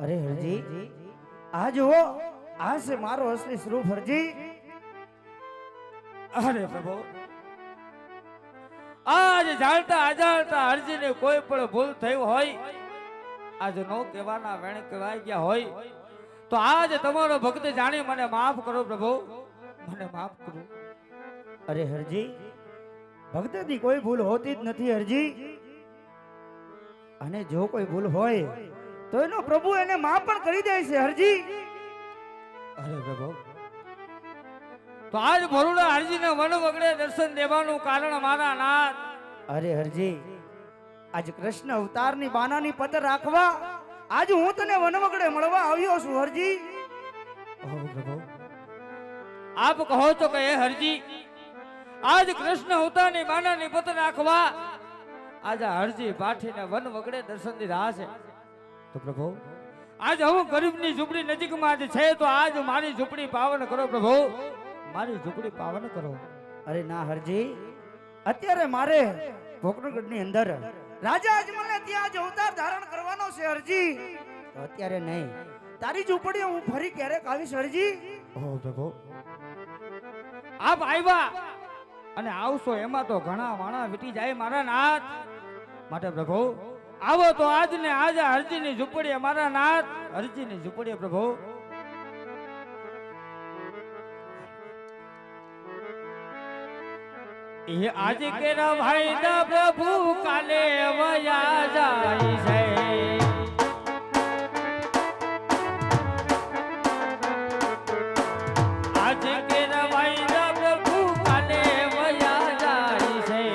अरे हरजी आज वो आज से मारो असली स्वरूप हरजी। अरे प्रभु आज जाणता अजाणता हरजी ने कोई पण भूल थई होय आज नो कहेवाना वेण कहेवाई गया होय तो आज तमारो भक्त जाणी मने माफ करो प्रभु मने माफ करो। अरे हरजी भक्तनी कोई भूल होती ज नथी हरजी अने जो कोई भूल होय तो एनो प्रभु एने माफ पण करी दे छे हरजी। अरे प्रभु तो आज भरूड़ा हरजी ने वन वगड़े दर्शन देवानु कारण मारा नाथ। अरे हरजी आज कृष्ण अवतार नी बाना नी पतर राखवा आज हूँ तने वन वगड़े मळवा आव्यो छुं हरजी। ओ प्रभु आप कहो तो कहे हरजी आज कृष्ण अवतार नी बाना नी पतर राखवा आज हरजी पाठी ने वन वगड़े दर्शन दी राह छे तो प्रभु आज हूँ गरीब नी झूपड़ी नजीक में आज छे तो आज मारी झूपड़ी पावन करो प्रभु मारी झूपड़ी पावन करो। अरे ना हरजी अत्यारे मारे भोकरगढ़ नी अंदर राजा अजमल ने ત્યાં જ અવતાર ધારણ કરવાનો છે હરજી તો અત્યારે નહીં તારી ઝૂંપડી હું ફરી ક્યારેક આવીશ હરજી। ઓ પ્રભુ આપ આવ્યા અને આવશો એમાં તો ઘણા વાણા વીટી જાય મારા નાથ માટે પ્રભુ આવો તો આજ ને આજ હરજીની ઝૂંપડી મારા નાથ હરજીની ઝૂંપડી પ્રભુ। ये आज के भाई दा प्रभु काले वया जाई है आज के भाई दा प्रभु काले वया जाई है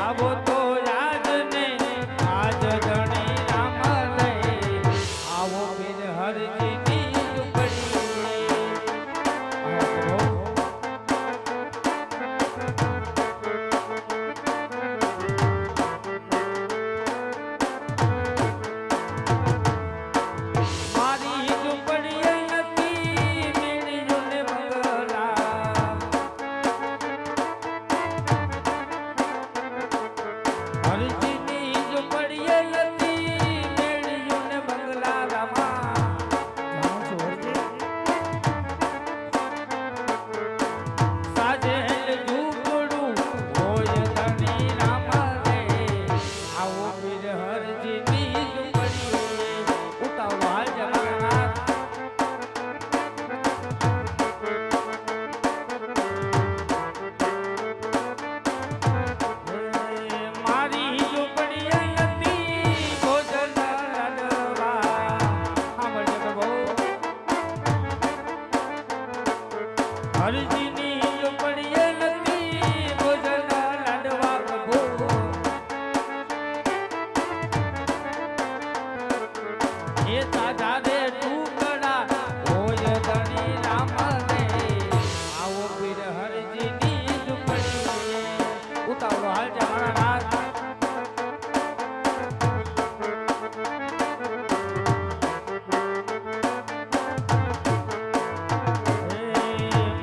आवो तो याद ने आज धनी राम रे आवो फिर हरजी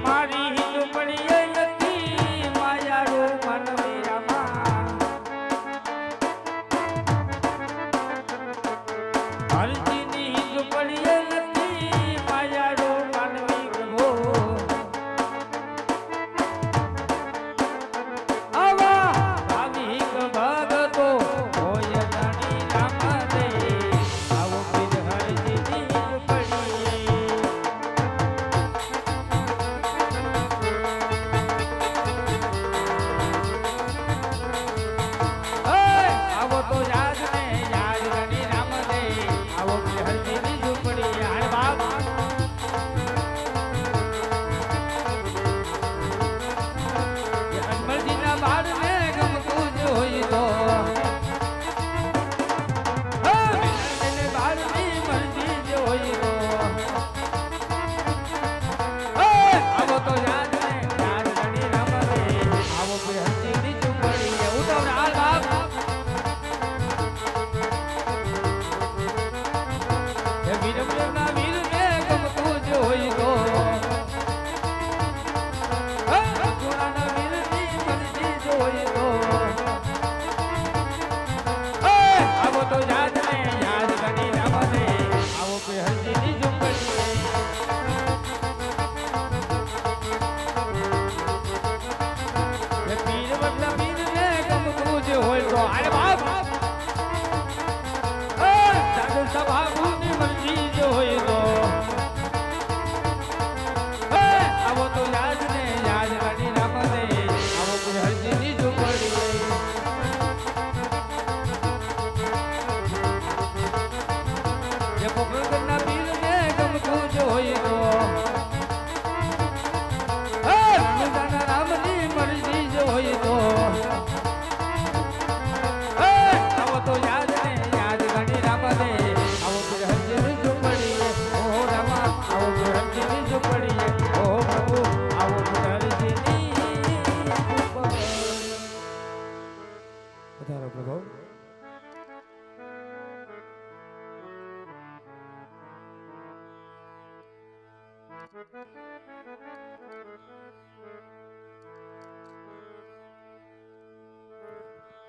मारी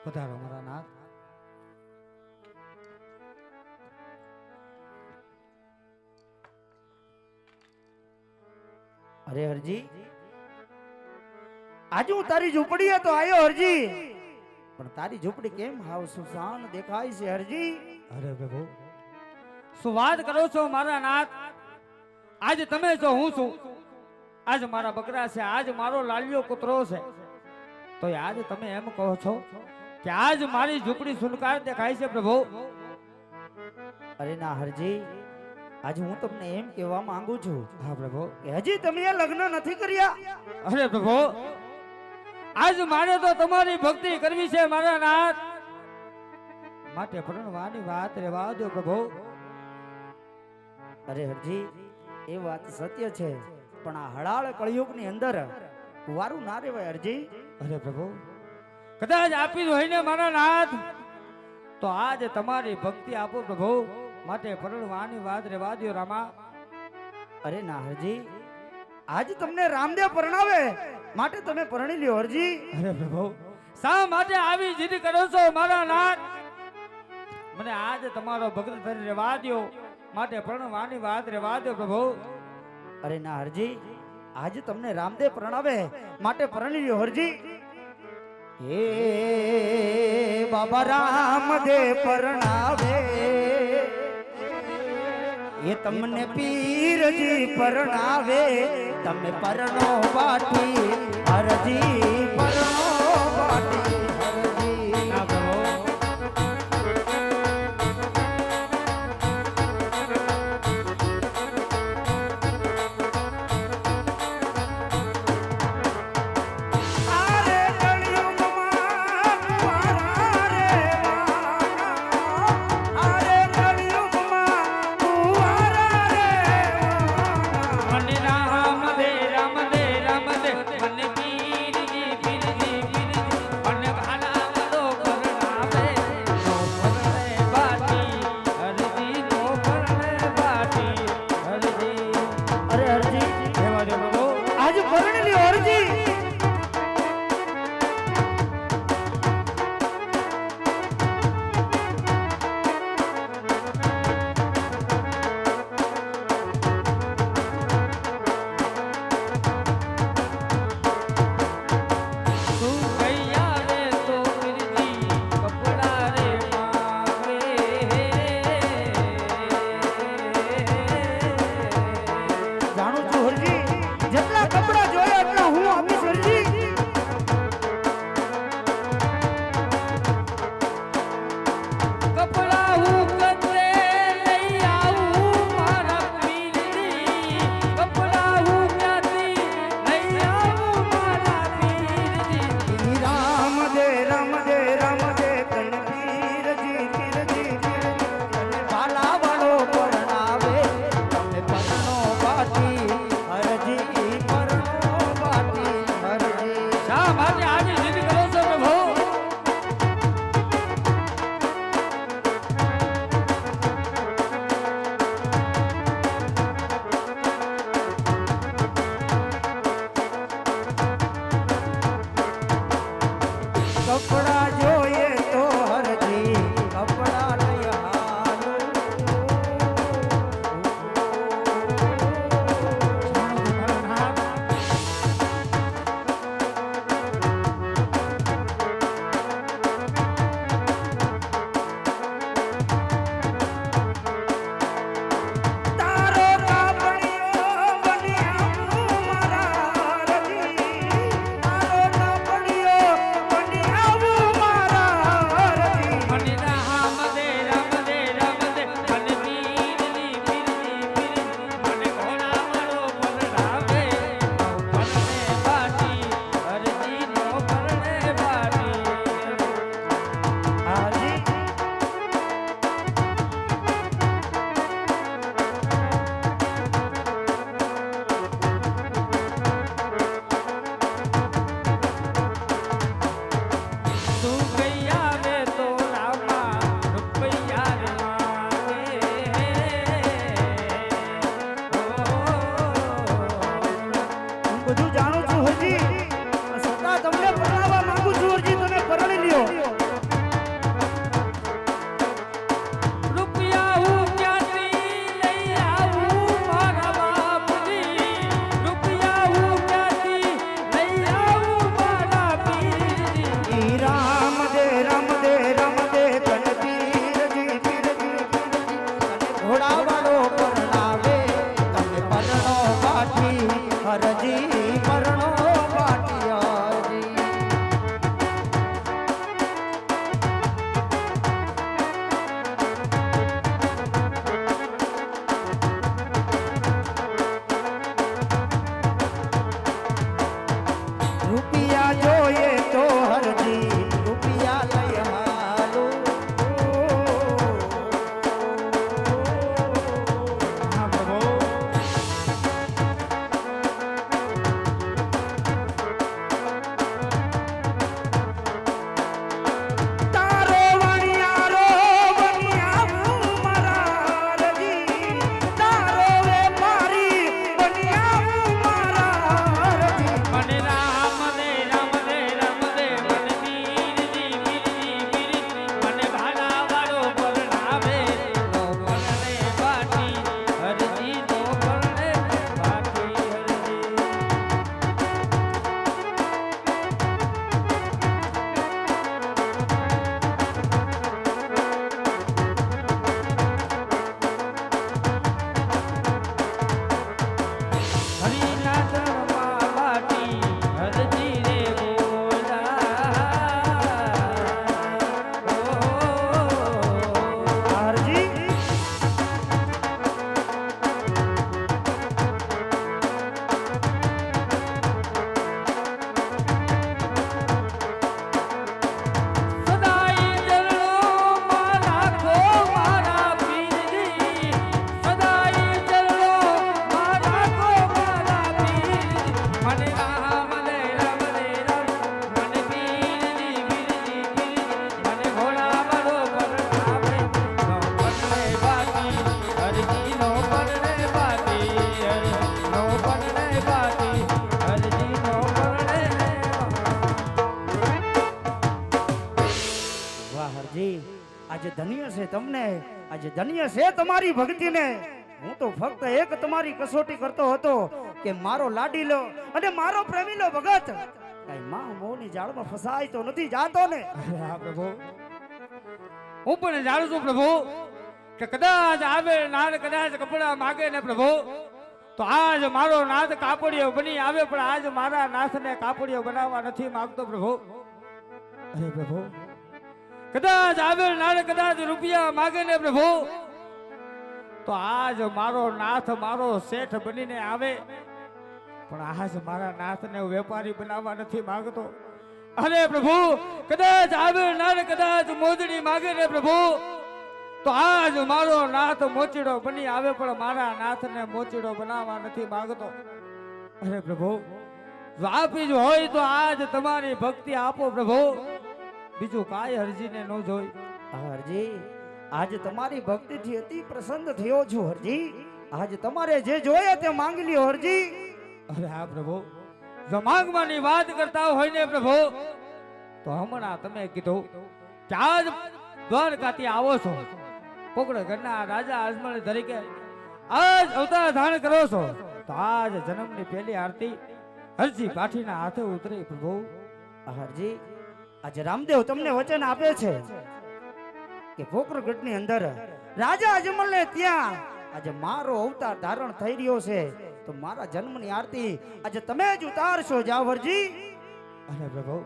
પધારો મારા નાથ. અરે હરજી, આજે હું તારી ઝૂંપડીએ તો આવ્યો હરજી, પણ તારી ઝૂંપડી કેમ હાવ સુસાન દેખાય છે હરજી? અરે પ્રભુ, શું વાત કરો છો મારા નાથ? આજ તમે છો, હું છું. આજ મારા બકરા છે, આજ મારો લાલિયો કૂતરો છે, તો આજ તમે એમ કહો છો કે આજ મારી ઝૂંપડી સુનકાર દેખાય છે પ્રભુ? અરે ના હરજી, આજે હું તમને એમ કહેવા માંગુ છું, હા પ્રભુ. કે હજી તમે એ લગ્ન નથી કર્યા. અરે પ્રભુ, આજ મારે તો તમારી ભક્તિ કરવી છે મારા નાથ, માટે પરણવાની વાત રહેવા દો પ્રભુ. અરે હરજી, એ વાત સત્ય છે, પણ આ હળાળ કળિયુગની અંદર કુંવારું ના રહેવાય હરજી. અરે પ્રભુ, કદાચ આપી હોય ને મારા નાથ, તો આજ તમારી ભક્તિ આપો પ્રભુ, માટે પરણવાની વાત રહેવા દો રામા. અરે ના હરજી, આજ તમને રામદેવ પરણાવે માટે તમે પરણી લ્યો હરજી. અરે પ્રભુ, શા માટે આવી જીદ કરો છો મારા નાથ? મને આજ તમારો ભક્ત ધરી રહેવા દો, માટે પરણવાની વાત રહેવા દો પ્રભુ. અરે ના હરજી, આજ તમને રામદેવ પરણાવે માટે પરણી લ્યો હરજી. હે બાબા રામદેવ પરણાવે, એ તમને પીરજી પરણાવે, તમે પરણો બાટી હરજી, પરણો બાટી હરજી. ના પ્રભુ, આરે કળિયુગમાં કુંવારા રે વાના, આરે કળિયુગમાં કુંવારા રે વાના. મને રામ દે રામ દે રામ દે, મને પીરજી પીરજી પીરજી, મને ભાલા વાળો પરણાવે, નો પરણે બાટી હરજી, નો પરણે બાટી હરજી. અરે હરજી, રહેવા દો પ્રભુ. આજ પરણી લ્યો હરજી. તું કૈયા રે તો પીરજી, કપડા રે માંગે. જાણું છું હરજી, જેટલા કપડા જોયા એટલા હું આપીશ હરજી. કપડા હું કદરે લઈ આવું મારા પીરજી, કપડા હું ક્યાંથી લઈ આવું મારા પીરજી. રામદે રામદે રામદે તન પીરજી પીરજી પીરજી, તને ભાલા વાળો પરણાવે, તમે પરણો બાટી હરજી, પરણો બાટી હરજી. શા માટે આજે જીદ કરો છો પ્રભુ? કપડા જોઈએ તો હરજી, કપડા લઈ હાલો. તારો કાપડિયો બની આવું મારા હરજી, તારો કાપડિયો બની આવું બધું જાણું છું હરજી, છતાં તમને પરણાવવા માંગુ છું હરજી, તમે પરણી લ્યો. રૂપિયા હું ક્યાંથી લઈ આવું મારા બાપજી, રૂપિયા હું ક્યાંથી લઈ આવું મારા પીરજી. ઈ રામ દે તન પીરજી પીરજી, ઘોડા વાળો પરણાવે તમે પરણો પાટી હરજી, પરણો પાટી હરજી. રૂપિયા જોઈએ તો હરજી, રૂપિયા લઈ હાલો. હા પ્રભુ. તારો વણિયારો બનિયાવું મારા હરજી, તારો વેપારી બનિયાવું મારા હરજી. મને રામ દે મને પીરજી પીરજી, મને ભાલા વાળો પરણાવે નો પરણે બાટી હરજી, નો પરણે બાટી હરજી. હરિના ધર્મમાં બાટી હરજી રે બોલા. હરજી સદાઈ ચરણોમાં રાખો મારા પીરજી, સદાઈ ચરણોમાં રાખો મારા પીરજી. મને રામ દે મને પીરજી પીરજી પીરજી, મને ઘોડા વાળો પરણાવે નો પરણે બાટી હરજી, નો પરણે બાટી હરજી, નો પરણે બાટી હરજી, નો પરણે વાહ હરજી, આજે ધન્ય છે તમને, આજે ધન્ય છે તમારી ભક્તિને. હું તો ફક્ત એક તમારી કસોટી કરતો હતો કે મારો લાડીલો અને મારો પ્રેમીલો ભગત કઈ માં મોની જાળમાં ફસાય તો નથી જાતો ને. હા પ્રભુ, હું પણ જાણું છું પ્રભુ કે કદાચ આવે નાદ કદાચ કપડા માગે ને પ્રભુ, તો આજ મારો નાથ કાપડિયો બની આવે, પણ આજ મારા નાથને કાપડિયો બનાવવા નથી માંગતો પ્રભુ. અરે પ્રભુ, કદાચ આવે નાદ કદાચ રૂપિયા માગે ને પ્રભુ, તો આજ મારો નાથ મારો શેઠ બનીને આવે, પણ આજ મારા નાથને વેપારી બનાવવા નથી માંગતો. અરે પ્રભુ, કદાચ આવે નાર કદાચ મોજડી માગે ને પ્રભુ, તો આજ મારો નાથ મોચીડો બની આવે, પણ મારા નાથને મોચીડો બનાવવા નથી માંગતો. અરે પ્રભુ, જો આપી જ હોય તો આજ તમારી ભક્તિ આપો પ્રભુ, બીજું કાંઈ હરજીને ન જોઈ. હરજી, આજ તમારી ભક્તિથી અતિ પ્રસન્ન થયો છું હરજી. આજ તમારે જે જોઈએ તે માંગી લ્યો હરજી. અરે હા પ્રભુ, જો માંગવાની વાત કરતા હોય ને પ્રભુ, તો હમણાં તમે કીધું કે આજ દ્વારકાથી આવો છો, પોકળ ઘરના રાજા અજમલ તરીકે આજ અવતાર ધારણ કરો છો, તો આજ જન્મની પહેલી આરતી હરજી પાઠીના હાથે ઉતરી પ્રભુ. હરજી, આજે રામદેવ તમને વચન આપે છે કે પોકરગઢની અંદર રાજા અજમલને ત્યાં આજે મારો અવતાર ધારણ થઈ રહ્યો છે, તો મારા જન્મની આરતી આજે તમે જ ઉતારશો. જાઓ હરજી. અરે પ્રભુ,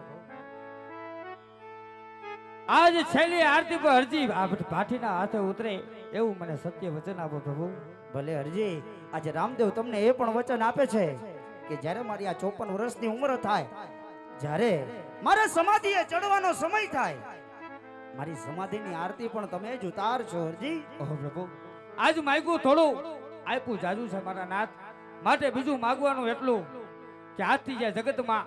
આજ છેલ્લી આરતી પર હરજી પાઠીના હાથે ઉતરે એવું મને સત્ય વચન આપો પ્રભુ. ભલે હરજી, આજે રામદેવ તમને એ પણ વચન આપે છે કે જ્યારે મારી આ 54 વર્ષની ઉંમર થાય, જ્યારે મારે સમાધિએ ચડવાનો સમય થાય, મારી સમાધિની આરતી પણ તમે જ ઉતારશો હરજી. ઓહો પ્રભુ, આજ માગ્યું થોડું, આપ્યું જાજુ છે મારા નાથ, માટે બીજું માગવાનું એટલું કે આજથી જે જગતમાં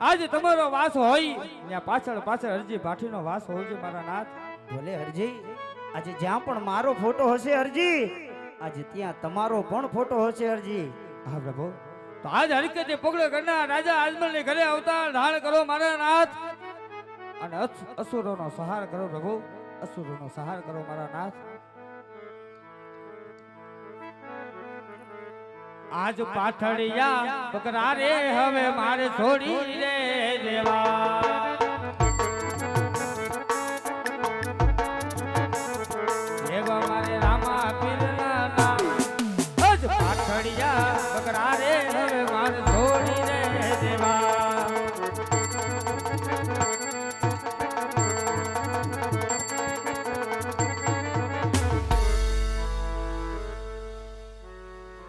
આજ તમારો વાસ હોય ત્યાં પાછળ પાછળ હરજી ભાઠીનો વાસ હોય છે મારા નાથ. ભલે હરજી, આજે જ્યાં પણ મારો ફોટો હશે હરજી, આજે ત્યાં તમારો પણ ફોટો હશે હરજી. હા પ્રભુ, તો આજ હરકતે પગલો કરનાર રાજા આજમલને ઘરે અવતાર ધારણ કરો મારા નાથ, અને અસુરોનો સહાર કરો પ્રભુ, અસુરોનો સહાર કરો મારા નાથ. આજ પાથડિયા બકરા રે હવે મારે છોડી રે દેવા, દેવા મારે રામા પીરના નામ. આજ પાથડિયા બકરા રે હવે